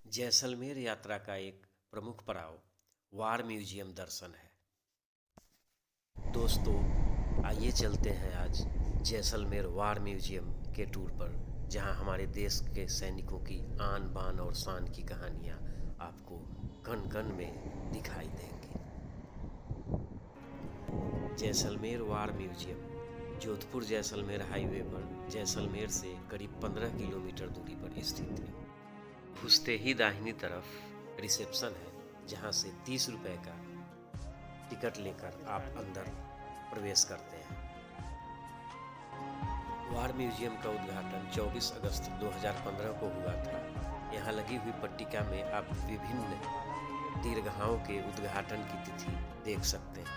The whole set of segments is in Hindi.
जैसलमेर यात्रा का एक प्रमुख पड़ाव वार म्यूजियम दर्शन है। दोस्तों, आइए चलते हैं आज जैसलमेर वार म्यूजियम के टूर पर, जहां हमारे देश के सैनिकों की आन बान और शान की कहानियां आपको कण कण में दिखाई देंगी। जैसलमेर वार म्यूजियम जोधपुर जैसलमेर हाईवे पर जैसलमेर से करीब 15 किलोमीटर दूरी पर स्थित है। घुसते ही दाहिनी तरफ रिसेप्शन है, जहां से 30 रुपए का टिकट लेकर आप अंदर प्रवेश करते हैं। वार म्यूजियम का उद्घाटन 24 अगस्त 2015 को हुआ था। यहाँ लगी हुई पट्टिका में आप विभिन्न दीर्घाओं के उद्घाटन की तिथि देख सकते हैं।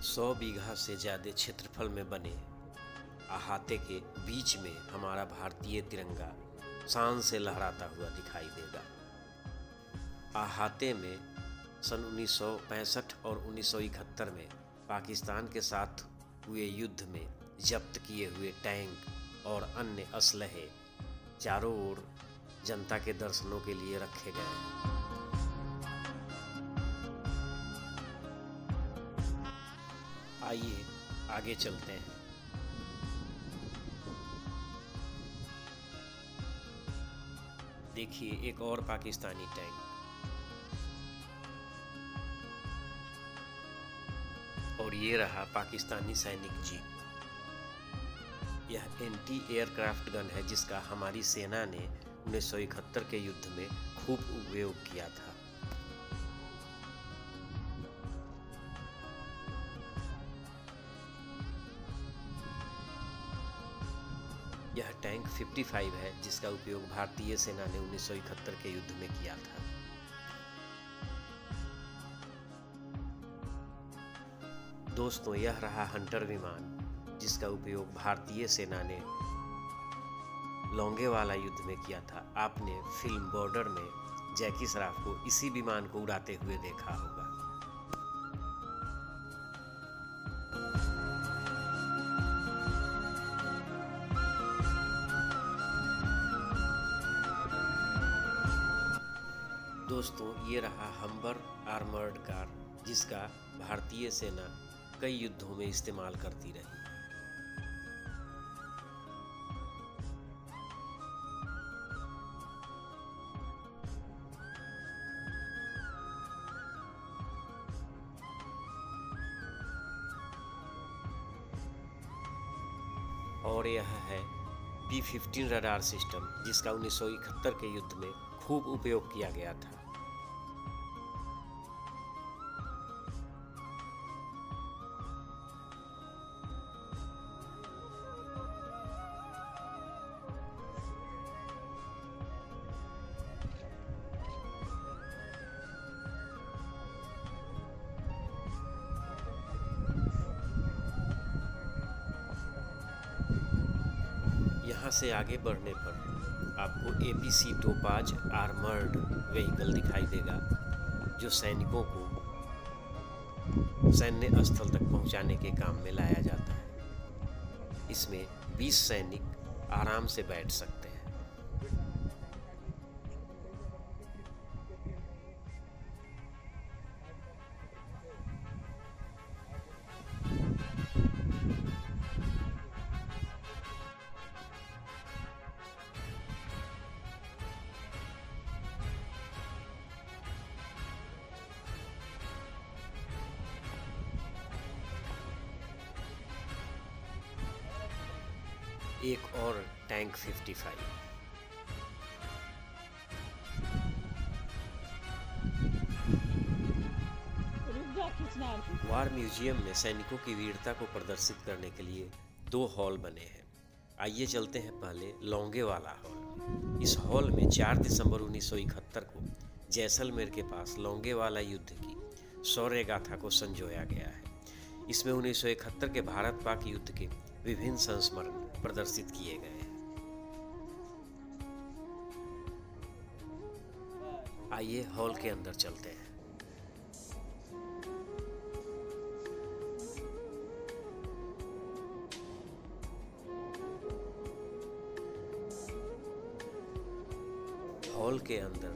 100 बीघा से ज़्यादा क्षेत्रफल में बने अहाते के बीच में हमारा भारतीय तिरंगा शान से लहराता हुआ दिखाई देगा। अहाते में सन 1965 और 1971 में पाकिस्तान के साथ हुए युद्ध में जब्त किए हुए टैंक और अन्य असलहे चारों ओर जनता के दर्शनों के लिए रखे गए हैं। आइए आगे चलते हैं। देखिए, एक और पाकिस्तानी टैंक। और ये रहा पाकिस्तानी सैनिक जीप। यह एंटी एयरक्राफ्ट गन है, जिसका हमारी सेना ने 1971 के युद्ध में खूब उपयोग किया था। यह टैंक 55 है, जिसका उपयोग भारतीय सेना ने 1971 के युद्ध में किया था। दोस्तों, यह रहा हंटर विमान, जिसका उपयोग भारतीय सेना ने लोंगेवाला युद्ध में किया था। आपने फिल्म बॉर्डर में जैकी श्रॉफ को इसी विमान को उड़ाते हुए देखा होगा। दोस्तों, ये रहा हम्बर आर्मर्ड कार, जिसका भारतीय सेना कई युद्धों में इस्तेमाल करती रही। और यह है P-15 रडार सिस्टम, जिसका 1971 के युद्ध में खूब उपयोग किया गया था। यहाँ से आगे बढ़ने पर आपको APC टोपाज आर्मर्ड व्हीकल दिखाई देगा, जो सैनिकों को सैन्य स्थल तक पहुँचाने के काम में लाया जाता है। इसमें 20 सैनिक आराम से बैठ सकते हैं। एक और टैंक 55। वार म्यूजियम में सैनिकों की वीरता को प्रदर्शित करने के लिए 2 हॉल बने हैं। आइए चलते हैं पहले लोंगेवाला हॉल। इस हॉल में 4 दिसंबर 1971 को जैसलमेर के पास लोंगेवाला युद्ध की शौर्य गाथा को संजोया गया है। इसमें 1971 के भारत पाक युद्ध के विभिन्न संस्मरण प्रदर्शित किए गए हैं। आइए हॉल के अंदर चलते हैं। हॉल के अंदर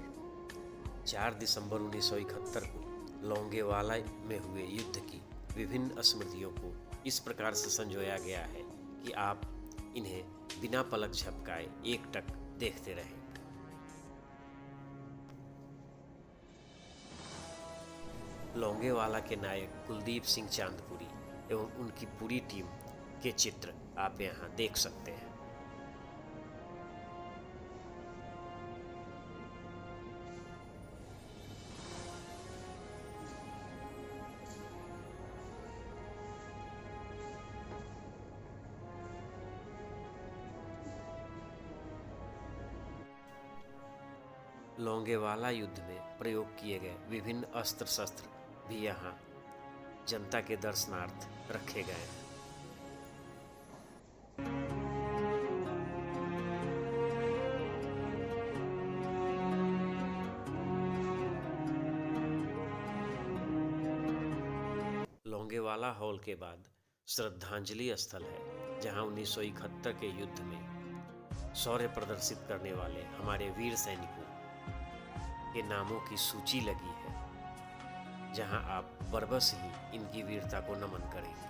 4 दिसंबर 1971 को लोंगेवाला में हुए युद्ध की विभिन्न स्मृतियों को इस प्रकार से संजोया गया है कि आप इन्हें बिना पलक झपकाए एकटक देखते रहें। लोंगेवाला के नायक कुलदीप सिंह चांदपुरी एवं उनकी पूरी टीम के चित्र आप यहाँ देख सकते हैं। लोंगेवाला युद्ध में प्रयोग किए गए विभिन्न अस्त्र शस्त्र भी यहाँ जनता के दर्शनार्थ रखे गए हैं। लोंगेवाला हॉल के बाद श्रद्धांजलि स्थल है, जहां 1971 के युद्ध में शौर्य प्रदर्शित करने वाले हमारे वीर सैनिकों के नामों की सूची लगी है, जहां आप बरबस ही इनकी वीरता को नमन करेंगे।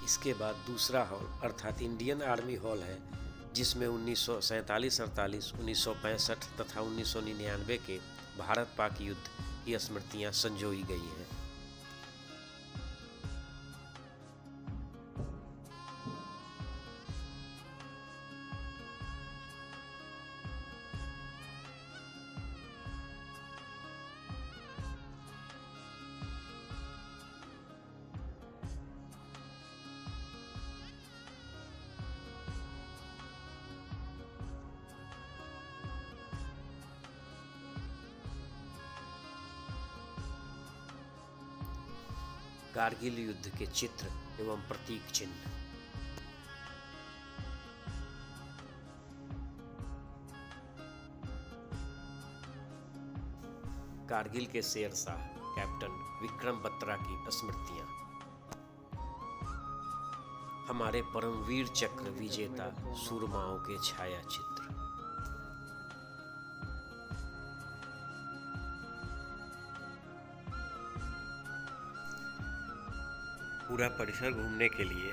इसके बाद दूसरा हॉल अर्थात इंडियन आर्मी हॉल है, जिसमें 1947-48, 1965 तथा 1999 के भारत पाक युद्ध की स्मृतियां संजोई गई हैं। कारगिल युद्ध के चित्र एवं प्रतीक चिन्ह। कारगिल के शेर शाह कैप्टन विक्रम बत्रा की स्मृतियां। हमारे परमवीर चक्र विजेता सूरमाओं के छाया चित्र। पूरा परिसर घूमने के लिए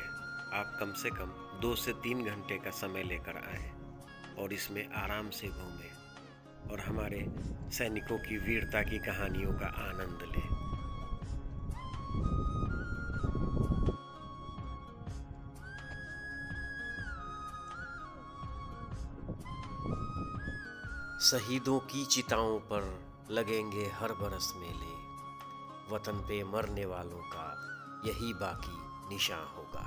आप कम से कम 2 से 3 घंटे का समय लेकर आएं और इसमें आराम से घूमें और हमारे सैनिकों की वीरता की कहानियों का आनंद लें। शहीदों की चिताओं पर लगेंगे हर बरस मेले, वतन पे मरने वालों का यही बाकी निशान होगा।